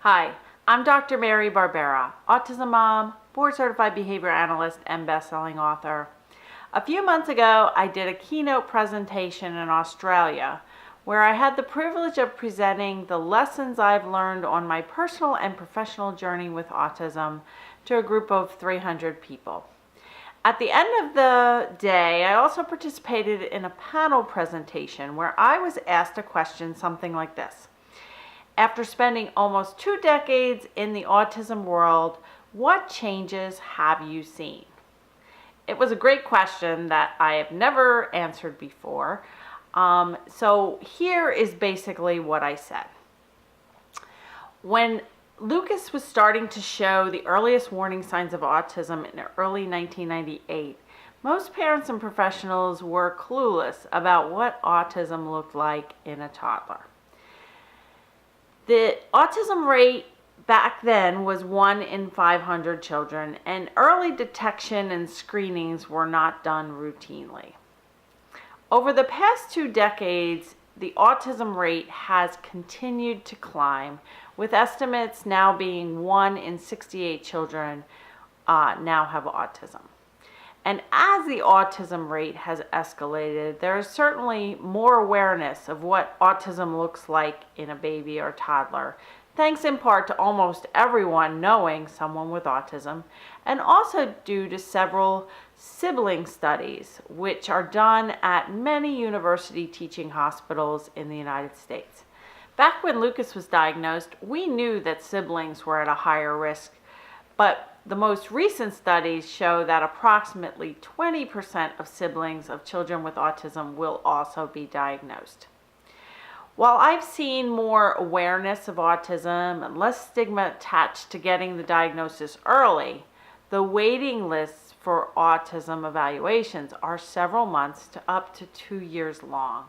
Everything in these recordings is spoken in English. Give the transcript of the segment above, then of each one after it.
Hi, I'm Dr. Mary Barbera, autism mom, board-certified behavior analyst, and best-selling author. A few months ago, I did a keynote presentation in Australia where I had the privilege of presenting the lessons I've learned on my personal and professional journey with autism to a group of 300 people. At the end of the day, I also participated in a panel presentation where I was asked a question something like this. After spending almost 2 decades in the autism world, what changes have you seen? It was a great question that I have never answered before. So here is basically what I said. When Lucas was starting to show the earliest warning signs of autism in early 1998, most parents and professionals were clueless about what autism looked like in a toddler. The autism rate back then was 1 in 500 children, and early detection and screenings were not done routinely. Over the past 2 decades, the autism rate has continued to climb, with estimates now being 1 in 68 children now have autism. And as the autism rate has escalated, there is certainly more awareness of what autism looks like in a baby or toddler, thanks in part to almost everyone knowing someone with autism, and also due to several sibling studies, which are done at many university teaching hospitals in the United States. Back when Lucas was diagnosed, we knew that siblings were at a higher risk, but the most recent studies show that approximately 20% of siblings of children with autism will also be diagnosed. While I've seen more awareness of autism and less stigma attached to getting the diagnosis early, the waiting lists for autism evaluations are several months to up to 2 years long.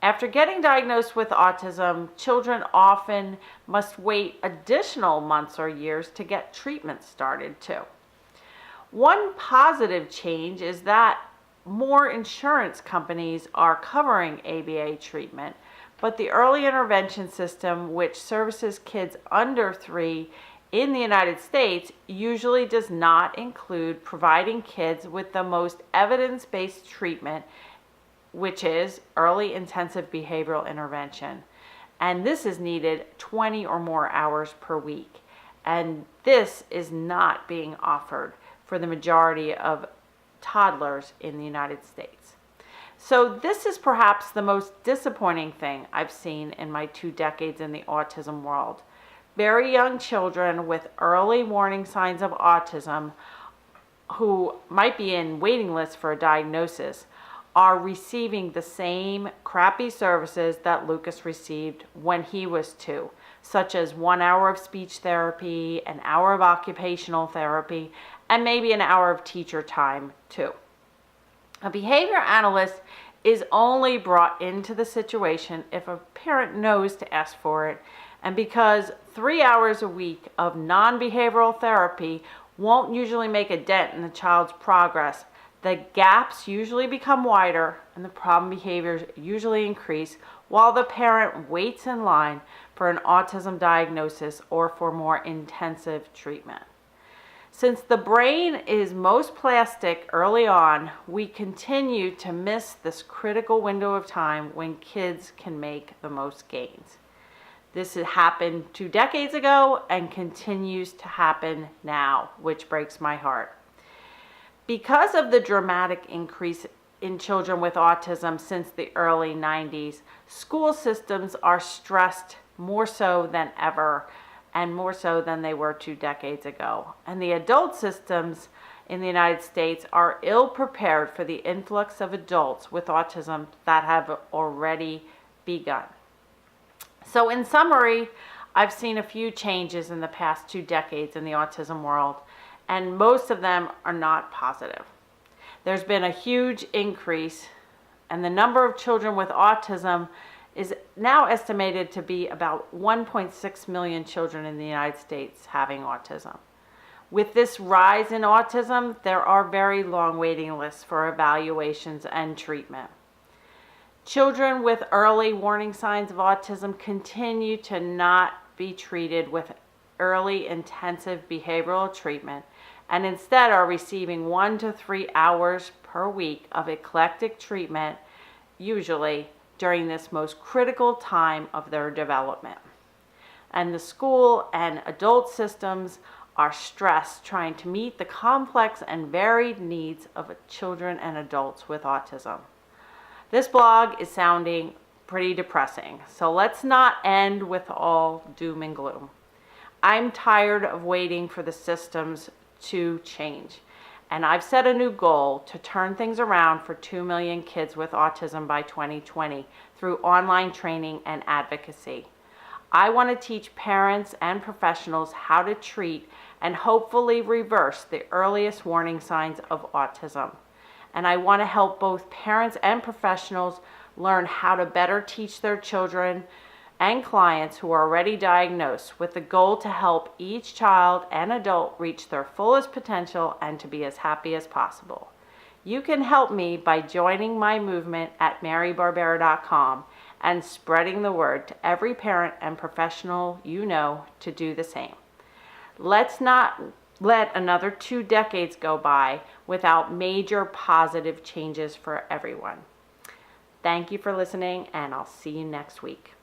After getting diagnosed with autism, children often must wait additional months or years to get treatment started too. One positive change is that more insurance companies are covering ABA treatment, but the early intervention system, which services kids under 3 in the United States, usually does not include providing kids with the most evidence-based treatment, which is early intensive behavioral intervention. And this is needed 20 or more hours per week. And this is not being offered for the majority of toddlers in the United States. So this is perhaps the most disappointing thing I've seen in my 2 decades in the autism world. Very young children with early warning signs of autism who might be in waiting lists for a diagnosis are receiving the same crappy services that Lucas received when he was 2, such as 1 hour of speech therapy, an hour of occupational therapy, and maybe an hour of teacher time too. A behavior analyst is only brought into the situation if a parent knows to ask for it, and because 3 hours a week of non-behavioral therapy won't usually make a dent in the child's progress, the gaps usually become wider and the problem behaviors usually increase while the parent waits in line for an autism diagnosis or for more intensive treatment. Since the brain is most plastic early on, we continue to miss this critical window of time when kids can make the most gains. This had happened 2 decades ago and continues to happen now, which breaks my heart. Because of the dramatic increase in children with autism since the early 90s, school systems are stressed more so than ever, and more so than they were 2 decades ago. And the adult systems in the United States are ill prepared for the influx of adults with autism that have already begun. So in summary, I've seen a few changes in the past 2 decades in the autism world, and most of them are not positive. There's been a huge increase, and the number of children with autism is now estimated to be about 1.6 million children in the United States having autism. With this rise in autism, there are very long waiting lists for evaluations and treatment. Children with early warning signs of autism continue to not be treated with early intensive behavioral treatment and instead are receiving 1 to 3 hours per week of eclectic treatment, usually during this most critical time of their development. And the school and adult systems are stressed trying to meet the complex and varied needs of children and adults with autism. This blog is sounding pretty depressing, so let's not end with all doom and gloom. I'm tired of waiting for the systems to change, and I've set a new goal to turn things around for 2 million kids with autism by 2020 through online training and advocacy. I want to teach parents and professionals how to treat and hopefully reverse the earliest warning signs of autism. And I want to help both parents and professionals learn how to better teach their children and clients who are already diagnosed, with the goal to help each child and adult reach their fullest potential and to be as happy as possible. You can help me by joining my movement at marybarbera.com and spreading the word to every parent and professional you know to do the same. Let's not let another 2 decades go by without major positive changes for everyone. Thank you for listening, and I'll see you next week.